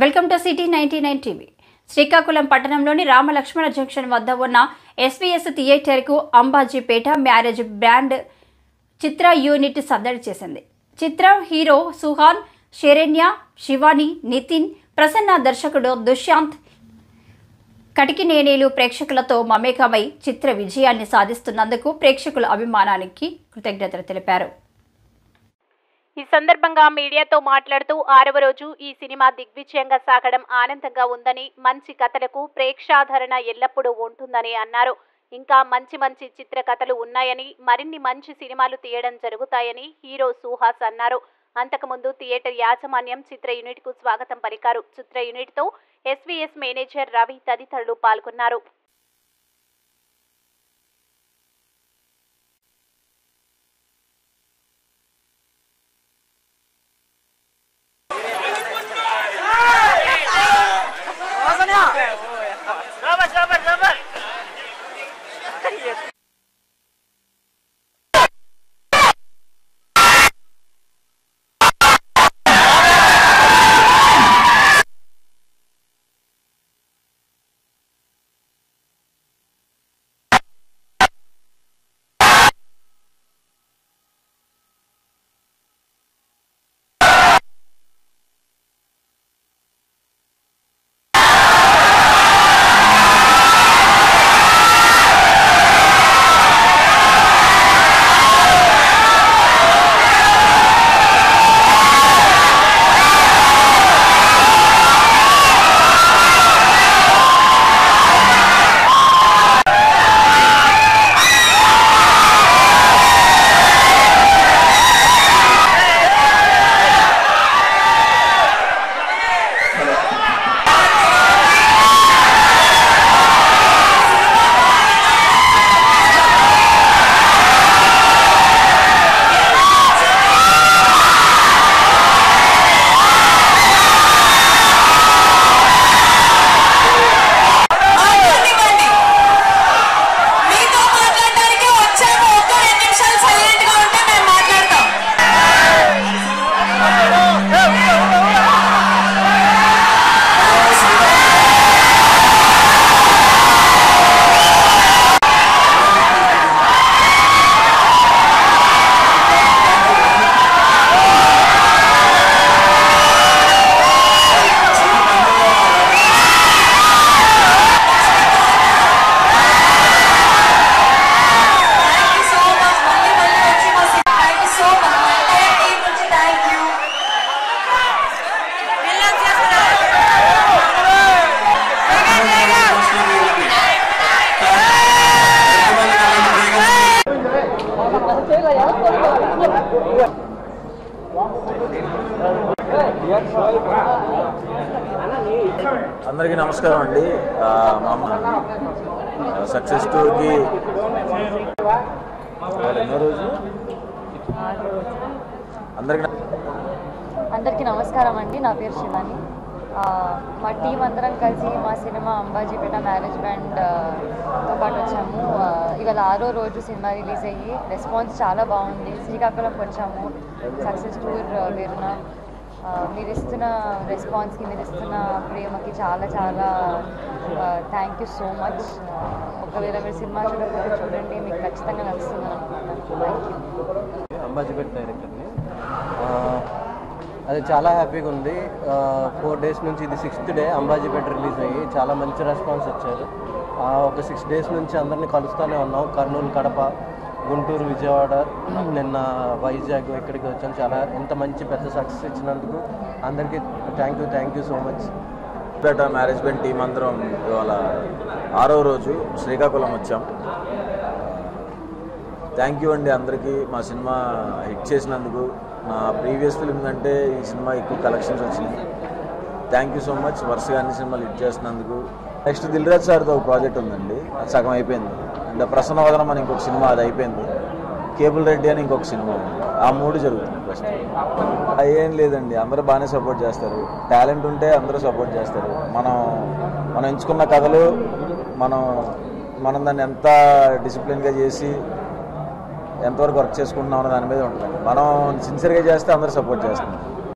Welcome to city 99 TV. Srikakulam పట్టణంలోని Ramalakshmana junction వద్ద ఉన్న ఎస్వీఎస్ థియేటర్కు అంబాజీపేట మ్యారేజ్ బ్రాండ్ చిత్ర యూనిట్ సందడి చేసింది. చిత్రం హీరో సుహాన్, శరణ్య, శివాని, నితిన్, ప్రసన్న, దర్శకుడు దుష్యాంత్ కటికినేనేలు ప్రేక్షకులతో మమేకమై చిత్ర విజయాన్ని సాధిస్తున్నందుకు ప్రేక్షకుల అభిమానానికి కృతజ్ఞతలు తెలిపారు. ఈ సందర్భంగా మీడియాతో మాట్లాడుతూ 6వ రోజు ఈ సినిమా దిగ్విజయంగా సాగడం ఆనందంగా ఉందని, మంచి కథలకు ప్రేక్షాదరణ ఎల్లప్పుడూ ఉంటుందని అన్నారు. ఇంకా మంచి మంచి చిత్ర కథలు ఉన్నాయని, మరిన్ని మంచి సినిమాలు తీయడం జరుగుతాయని హీరో సుహాస్ అన్నారు. అంతకుముందు థియేటర్ యాజమాన్యం చిత్ర యూనిట్ కు స్వాగతం పలికారు. చిత్ర యూనిట్ తో ఎస్వీఎస్ మేనేజర్ రవి తదితరులు పాల్గొన్నారు. అందరికీ నమస్కారం అండి. సక్సెస్ టూర్కి ఎన్నో రోజు అందరికీ నమస్కారం అండి. నా పేరు శివాని. మా టీం అందరం కలిసి మా సినిమా అంబాజీపేట మ్యారేజ్ బ్యాండ్తో పాటు వచ్చాము. ఇవాళ 6వ రోజు సినిమా రిలీజ్ అయ్యి రెస్పాన్స్ చాలా బాగుంది. శ్రీకాకుళంకి వచ్చాము సక్సెస్ టూర్ పేరున. మీరు ఇస్తున్న రెస్పాన్స్కి, మీరు ఇస్తున్న ప్రేమకి చాలా చాలా థ్యాంక్ యూ సో మచ్. ఒకవేళ మీరు సినిమా చూడకపోతే చూడండి, మీకు ఖచ్చితంగా నచ్చుతుంది అనుకుంటున్నాను. Thank you. అంబాజీపేట డైరెక్టర్ని. అది చాలా హ్యాపీగా ఉంది. 4 days నుంచి ఇది 6th డే అంబాజీపేట రిలీజ్ అయ్యి చాలా మంచి రెస్పాన్స్ వచ్చారు. ఒక 6 days నుంచి అందరినీ కలుస్తూనే ఉన్నాం. కర్నూలు, కడప, గుంటూరు, విజయవాడ, నిన్న వైజాగ్ ఇక్కడికి వచ్చాం. చాలా ఎంత మంచి పెద్ద సక్సెస్ ఇచ్చినందుకు అందరికీ thank you so much. Peta marriage band team అందరం ఇవాళ 6వ రోజు శ్రీకాకుళం వచ్చాం. థ్యాంక్ యూ అండి అందరికీ. మా సినిమా హిట్ చేసినందుకు. నా ప్రీవియస్ ఫిల్మ్ కంటే ఈ సినిమా ఎక్కువ కలెక్షన్స్ వచ్చినాయి. Thank you so much. వరుసగా అన్ని సినిమాలు హిట్ చేసినందుకు. నెక్స్ట్ దిల్ రాజు సార్తో ఒక ప్రాజెక్ట్ ఉందండి, అది సగం అయిపోయింది. అండ్ ప్రసన్నవదనం అని ఇంకొక సినిమా, అది అయిపోయింది. కేబుల్ రెడ్డి అని ఇంకొక సినిమా ఉంది. ఆ 3 జరుగుతుంది. ఫస్ట్ ఏం లేదండి, అందరూ బాగానే సపోర్ట్ చేస్తారు. టాలెంట్ ఉంటే అందరూ సపోర్ట్ చేస్తారు. మనం ఎంచుకున్న కథలు మనం దాన్ని ఎంత డిసిప్లిన్గా చేసి ఎంతవరకు వర్క్ చేసుకుంటున్నాం అన్న దాని మీద ఉంటుంది. మనం సిన్సియర్గా చేస్తే అందరూ సపోర్ట్ చేస్తున్నారు.